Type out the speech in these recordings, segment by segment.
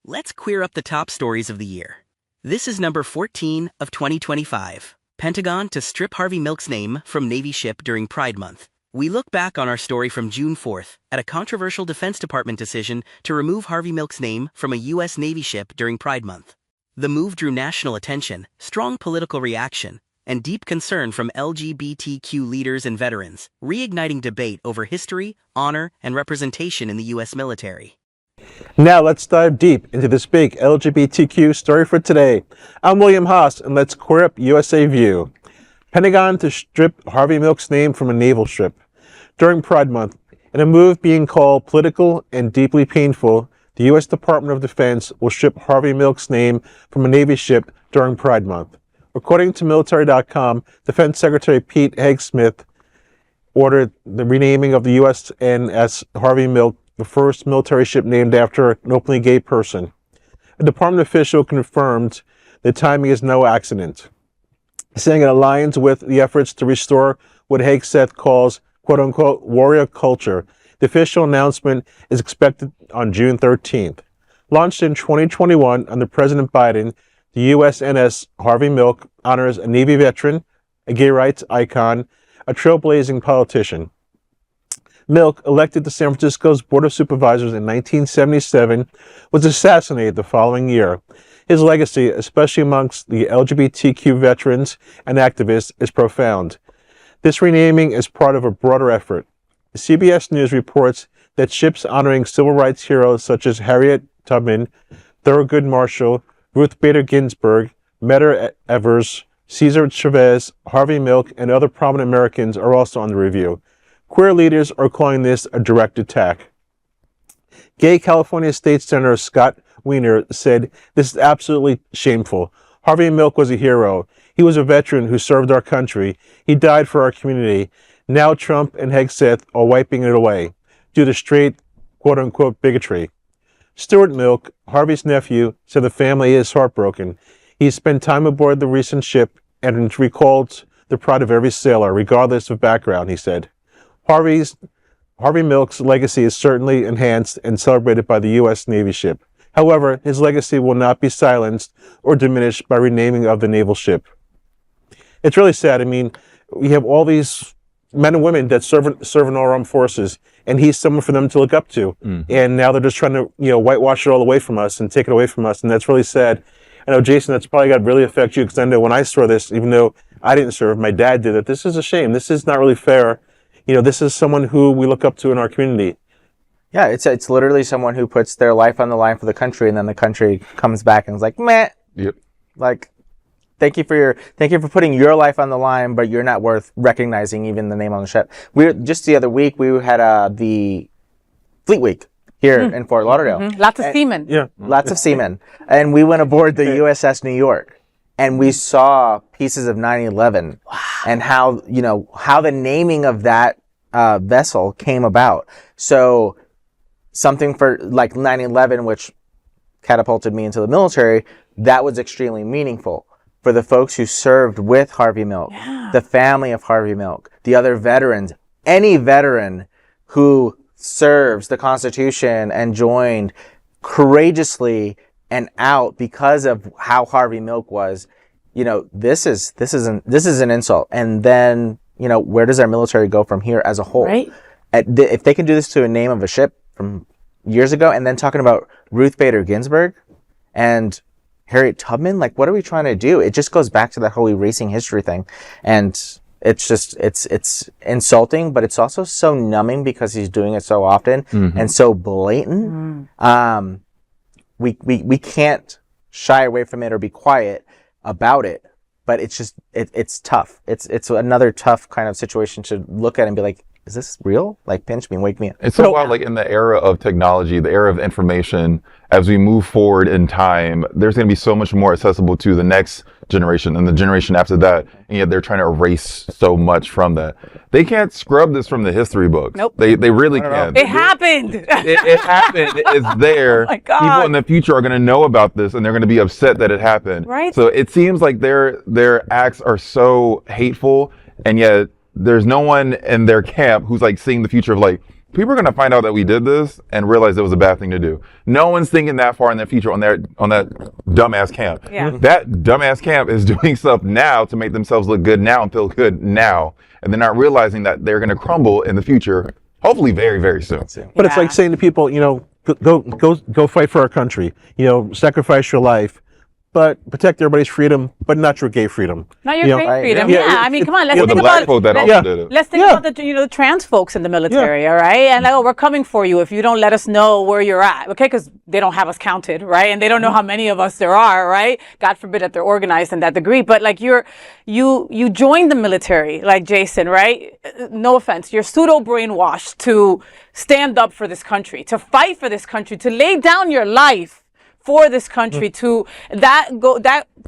Let's queer up the top stories of the year. This is number 14 of 2025. Pentagon to strip Harvey Milk's name from Navy ship during Pride Month. We look back on our story from June 4th at a controversial Defense Department decision to remove Harvey Milk's name from a U.S. Navy ship during Pride Month. The move drew national attention, strong political reaction, and deep concern from LGBTQ leaders and veterans, reigniting debate over history, honor, and representation in the U.S. military. Now let's dive deep into this big LGBTQ story for today. I'm William Haas, and let's queer up USA View. Pentagon to strip Harvey Milk's name from a naval ship during Pride Month. In a move being called political and deeply painful, the U.S. Department of Defense will strip Harvey Milk's name from a Navy ship during Pride Month. According to military.com, Defense Secretary Pete Hegseth ordered the renaming of the USNS Harvey Milk, the first military ship named after an openly gay person. A department official confirmed the timing is no accident, saying it aligns with the efforts to restore what Hegseth calls quote-unquote warrior culture. The official announcement is expected on June 13th. Launched in 2021 under President Biden, the USNS Harvey Milk honors a Navy veteran, a gay rights icon, a trailblazing politician. Milk, elected to San Francisco's Board of Supervisors in 1977, was assassinated the following year. His legacy, especially amongst the LGBTQ veterans and activists, is profound. This renaming is part of a broader effort. CBS News reports that ships honoring civil rights heroes such as Harriet Tubman, Thurgood Marshall, Ruth Bader Ginsburg, Medgar Evers, Cesar Chavez, Harvey Milk, and other prominent Americans are also under review. Queer leaders are calling this a direct attack. Gay California State Senator Scott Wiener said, "This is absolutely shameful. Harvey Milk was a hero. He was a veteran who served our country. He died for our community. Now Trump and Hegseth are wiping it away due to straight, quote-unquote, bigotry." Stuart Milk, Harvey's nephew, said the family is heartbroken. He spent time aboard the recent ship and recalled the pride of every sailor, regardless of background, he said. Harvey Milk's legacy is certainly enhanced and celebrated by the U.S. Navy ship. However, his legacy will not be silenced or diminished by renaming of the naval ship. It's really sad. I mean, we have all these men and women that serve in our armed forces, and he's someone for them to look up to. And now they're just trying to, whitewash it all away from us and take it away from us, and that's really sad. I know, Jason, that's probably got to really affect you, because I know when I saw this, even though I didn't serve, my dad did it. This is a shame. This is not really fair. This is someone who we look up to in our community. Yeah, it's literally someone who puts their life on the line for the country, and then the country comes back and is like, meh. Yep. Like, thank you for putting your life on the line, but you're not worth recognizing even the name on the ship. Just the other week we had the Fleet Week here in Fort Lauderdale. Lots of seamen. Yeah, lots of seamen, and we went aboard the USS New York. And we saw pieces of 9/11 and how the naming of that vessel came about. So something for like 9/11, which catapulted me into the military, that was extremely meaningful for the folks who served with Harvey Milk, the family of Harvey Milk, the other veterans, any veteran who serves the Constitution and joined courageously and out because of how Harvey Milk was. This is an insult. And then, where does our military go from here as a whole? Right. If they can do this to a name of a ship from years ago, and then talking about Ruth Bader Ginsburg and Harriet Tubman, like, what are we trying to do? It just goes back to that whole erasing history thing. And it's insulting, but it's also so numbing because he's doing it so often and so blatant. We can't shy away from it or be quiet about it, but it's tough. It's another tough kind of situation to look at and be like, is this real? Like, pinch me, wake me up. It's so wild, like in the era of technology, the era of information, as we move forward in time, there's going to be so much more accessible to the next generation and the generation after that. And yet they're trying to erase so much from that. They can't scrub this from the history books. Nope. They really can't. It happened. It happened. It's there. Oh my God. People in the future are going to know about this and they're going to be upset that it happened. Right. So it seems like their acts are so hateful, and yet there's no one in their camp who's like seeing the future of like, people are going to find out that we did this and realize it was a bad thing to do. No one's thinking that far in the future on that dumbass camp. Yeah. That dumbass camp is doing stuff now to make themselves look good now and feel good now. And they're not realizing that they're going to crumble in the future, hopefully very, very soon. But it's like saying to people, go fight for our country. Sacrifice your life, but protect everybody's freedom, but not your gay freedom. Not your gay freedom. Yeah, I mean, come on. Let's The think black about folk that also did it. Let's think about the trans folks in the military, all right? And like, we're coming for you if you don't let us know where you're at, okay? Because they don't have us counted, right? And they don't know how many of us there are, right? God forbid that they're organized in that degree. But like you joined the military, like Jason, right? No offense, you're pseudo brainwashed to stand up for this country, to fight for this country, to lay down your life for this country, to that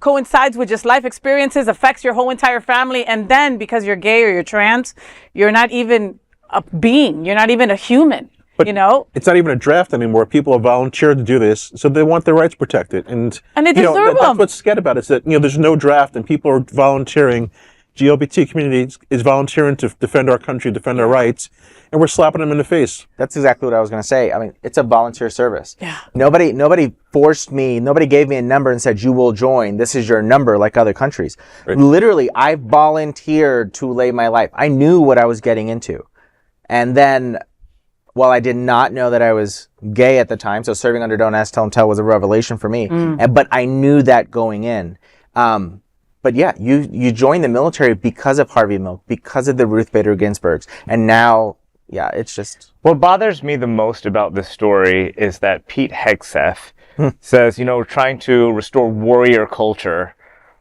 coincides with just life experiences, affects your whole entire family, and then because you're gay or you're trans, you're not even a being, you're not even a human. But it's not even a draft anymore. People have volunteered to do this, so they want their rights protected, and they deserve them. That's what's scared about it, is that there's no draft and people are volunteering. LGBT community is volunteering to defend our country, defend our rights, and we're slapping them in the face. That's exactly what I was going to say. I mean, it's a volunteer service. Yeah. Nobody forced me. Nobody gave me a number and said, you will join. This is your number, like other countries. Right. Literally, I volunteered to lay my life. I knew what I was getting into. And then, while I did not know that I was gay at the time, so serving under Don't Ask, Tell 'em Tell was a revelation for me. But I knew that going in. But yeah, you joined the military because of Harvey Milk, because of the Ruth Bader Ginsburgs. And now, yeah, it's just... What bothers me the most about this story is that Pete Hegseth says, trying to restore warrior culture,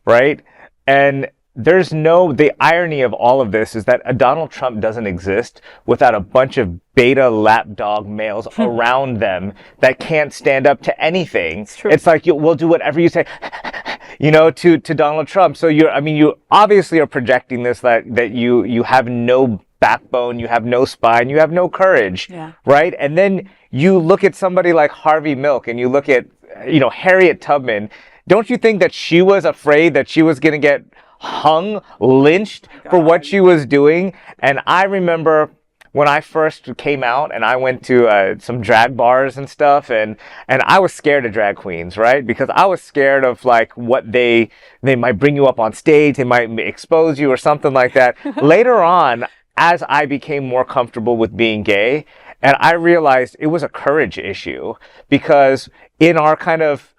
right? And the irony of all of this is that a Donald Trump doesn't exist without a bunch of beta lapdog males around them that can't stand up to anything. It's true. It's like, we'll do whatever you say, to Donald Trump. So you obviously are projecting this, that you have no backbone, you have no spine, you have no courage, right? And then you look at somebody like Harvey Milk and you look at, Harriet Tubman. Don't you think that she was afraid that she was going to get hung, lynched for what she was doing? And I remember when I first came out and I went to some drag bars and stuff, and I was scared of drag queens, right? Because I was scared of like what they might bring you up on stage, they might expose you or something like that. Later on, as I became more comfortable with being gay, and I realized it was a courage issue, because in our kind of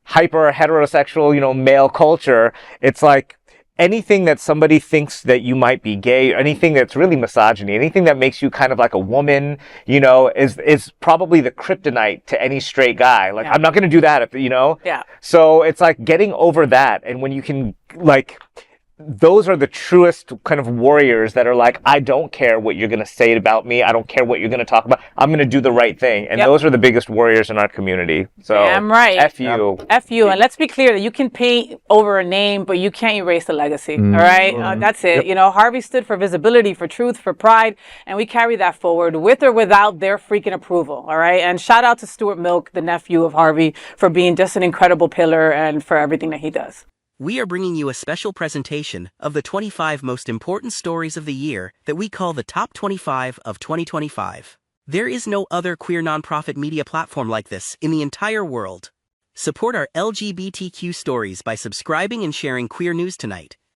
hyper heterosexual, male culture, it's like anything that somebody thinks that you might be gay, anything that's really misogyny, anything that makes you kind of like a woman, is probably the kryptonite to any straight guy. Like, I'm not going to do that, Yeah. So it's like getting over that. And when you can, like, those are the truest kind of warriors that are like, I don't care what you're going to say about me. I don't care what you're going to talk about. I'm going to do the right thing. And those are the biggest warriors in our community. So I'm right. F you. F you. And let's be clear that you can paint over a name, but you can't erase the legacy. All right. That's it. Harvey stood for visibility, for truth, for pride. And we carry that forward with or without their freaking approval. All right. And shout out to Stuart Milk, the nephew of Harvey, for being just an incredible pillar and for everything that he does. We are bringing you a special presentation of the 25 most important stories of the year that we call the Top 25 of 2025. There is no other queer nonprofit media platform like this in the entire world. Support our LGBTQ stories by subscribing and sharing Queer News Tonight.